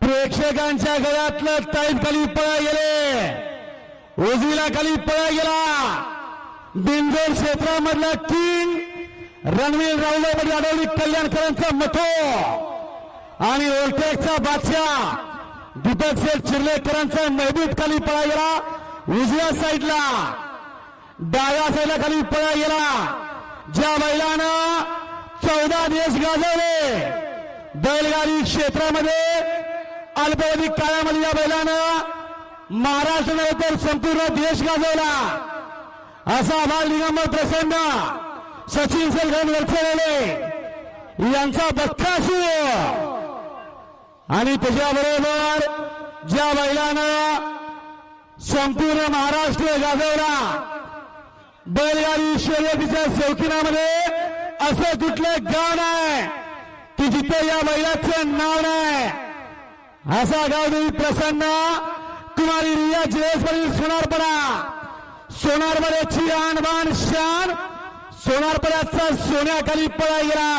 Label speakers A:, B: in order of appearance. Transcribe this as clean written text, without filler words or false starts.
A: प्रेक्षकांच्या गळ्यातलं टाईट खाली पळा गेले, उजवीला खाली पळा गेला. बिंजोर क्षेत्रामधला किंग रणवीर राऊळावडी आडवली कल्याणकरांचा मथो आणि ओल्टेकचा बादशाह दीपक शेठ चिर्लेकरांचा महबूब खाली पळा गेला. उजव्या साईडला डाव्या साईडला खाली पळा गेला. ज्या बैलानं 14 देश गाजवले बैलगाडी क्षेत्रामध्ये अल्पावधी काळामध्ये, या बैलानं महाराष्ट्र नव्हे तर संपूर्ण देश गाजवला. असा बाल निगंबर प्रसन्न सचिन सलगण वरचलेले यांचा बक्कासू आणि त्याच्याबरोबर ज्या बैलानं संपूर्ण महाराष्ट्र गाजवला बैलगाडी शर्यतीच्या शौकीनामध्ये, असं कुठलं गाव नाही की जिथे या बैलाचं नाव नाही. असा गावदेवी प्रसन्न कुमारी रिया जिलेश्वरी सोनारपडा, सोनारपड्याची आणबाण शान, सोनारपड्याचा सोन्याखाली पळा गेला.